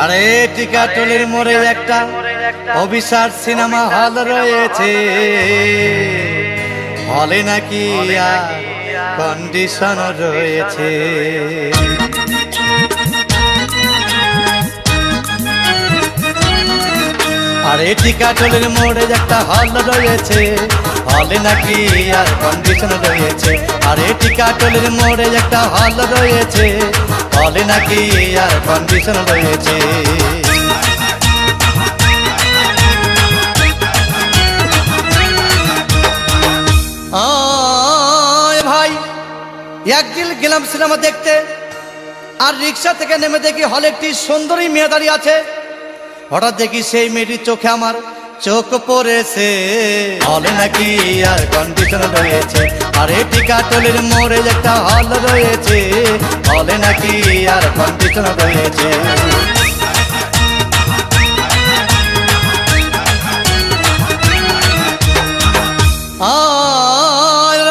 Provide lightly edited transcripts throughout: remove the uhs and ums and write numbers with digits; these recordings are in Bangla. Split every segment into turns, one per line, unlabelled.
আরে টিকাটলের মোড়ে একটা অভিশাপ সিনেমা হল রয়েছে, হলে নাকি কন্ডিশন রয়েছে। আরে টিকাটলের মোড়ে একটা হল রয়েছে, হলে নাকি আর কন্ডিশন রয়েছে। আরে টিকাটলের মোড়ে একটা হল রয়েছে, হলে নাকি আর কন্ডিশন রয়েছে। ভাই একদিন গেলাম সিনেমা দেখতে, আর রিক্সা থেকে নেমে দেখি হলে একটি সুন্দরী মেয়ে দাঁড়িয়ে আছে। হঠাৎ দেখি সেই মেয়েটির চোখে আমার চোখ পড়েছে, হলে নাকি আর কন্ডিশন রয়েছে। আরে টিকাটলের মোড়ে একটা হল রয়েছে, হলে নাকি আর কন্ডিশন রয়েছে।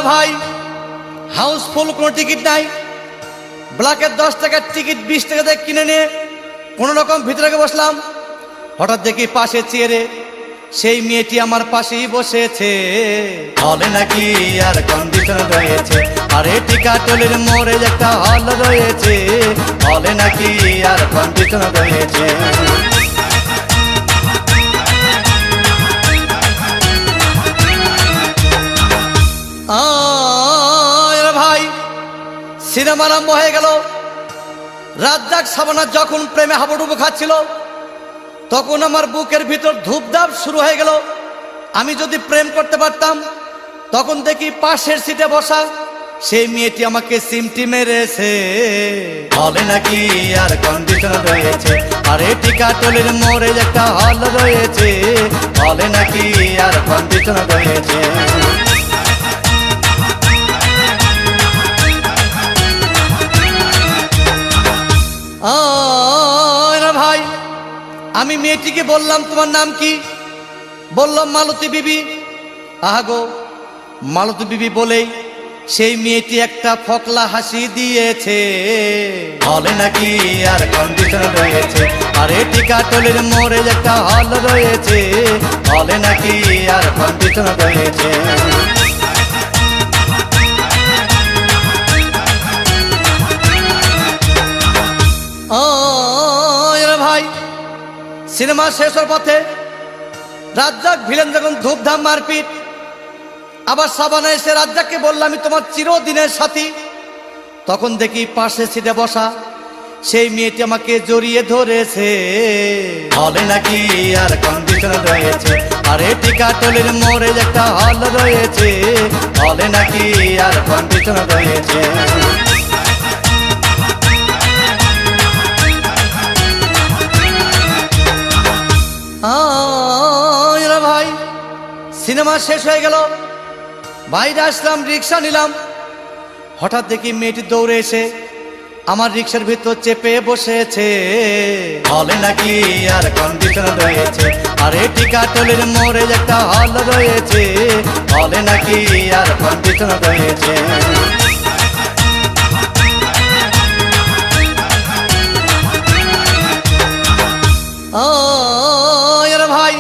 ভাই হাউসফুল কোনো টিকিট নাই, ব্ল্যাকের 10 টাকার টিকিট 20 টাকা দিয়ে কিনে নিয়ে কোনো রকম ভিতরে বসলাম। হঠাৎ দেখি পাশে চেয়ারে সেই মেয়েটি আমার পাশেই বসেছে, হলে নাকি আর কন্ডিশন রয়েছে। আরে টিকাটলের মোড়ে একটা হল রয়েছে, হলে নাকি আর কন্ডিশন রয়েছে। ভাই সিনেমা আরম্ভ হয়ে গেল। রাজ্জাক শাবানা যখন প্রেমে হাবুডুবু খাচ্ছিল, তখন আমার বুকের ভিতর ধূপধাপ শুরু হয়ে গেল। আমি যদি প্রেম করতে পারতাম। তখন দেখি পাশের সিটে বসা সেই মেয়েটি আমাকে সিমটি মেরেছে, হলে নাকি আর কন্ডিশন রয়েছে। আরে টিকাটলের মোড়ে একটা হল রয়েছে, হলে নাকি আর কন্ডিশন রয়েছে। ভাই আমি মেয়েটিকে বললাম তোমার নাম কি? বললাম মালতী বিবি। আহাগো মালতী বিবি বলেই সেই মেয়েটি একটা ফকলা হাসি দিয়েছে, হলে নাকি আর কন্ডিশন রয়েছে। আরে টিকাটলের মোড়ে একটা হল রয়েছে, হলে নাকি আর কন্ডিশন রয়েছে। ভাই সিনেমা শেষ হওয়ার পথে রাজ্জাক ভিলেন যখন ধূপধাম মারপিট, আবার শাবানা এসে রাজ্জাককে বললাম আমি তোমার চিরদিনের সাথী। তখন দেখি পাশে সিটে বসা সেই মেয়েটি আমাকে জড়িয়ে ধরেছে, হলে নাকি আর কন্ডিশন রয়েছে। আরে টিকাটলের মোড়ে একটা হল রয়েছে, হলে নাকি আর কন্ডিশন রয়েছে। ভাই সিনেমা শেষ হয়ে গেল, বাইরে আসলাম, রিক্সা নিলাম। হঠাৎ দেখি মেয়েটি দৌড়ে এসে আমার রিক্সার ভিতর চেপে বসেছে, হলে নাকি আর কন্ডিশন রয়েছে। আরে টিকাটলের মোড়ে একটা হল রয়েছে, হলে নাকি আর কন্ডিশন রয়েছে। ভাই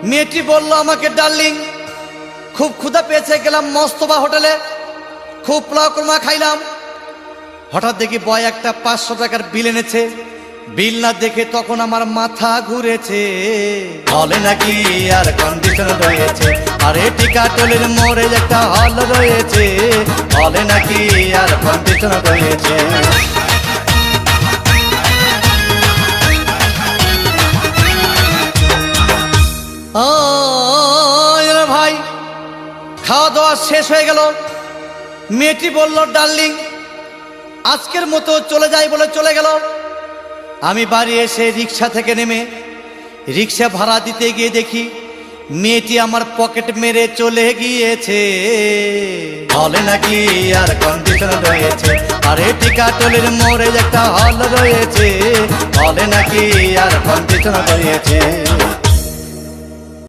মেয়েটি বলল আমাকে ডার্লিং, খুব ক্ষুধা পেয়েছে, গেলাম মস্তবা হোটেলে, খুব পোলাও কোরমা খাইলাম। হঠাৎ দেখি বয় একটা 500 টাকার বিল এনেছে। বিল না দেখে তখন আমার মাথা ঘুরেছে, হলে নাকি আর কন্ডিশন রয়েছে। আরে টিকাটলের মোড়ে একটা হল রয়েছে, হলে নাকি আর কন্ডিশন রয়েছে। ভাই খাওয়া দাওয়া শেষ হয়ে গেল। মেয়েটি বলল ডার্লিং আজকের মতো চলে যাই বলে চলে গেল। আমি বাড়ি এসে রিক্সা থেকে নেমে রিক্সা ভাড়া দিতে গিয়ে দেখি মেয়েটি আমার পকেট মেরে চলে গিয়েছে, হলে নাকি আর কন্ডিশন রয়েছে। আরে টিকাটলের মোড়ে একটা হল রয়েছে, হলে নাকি আর কন্ডিশন রয়েছে।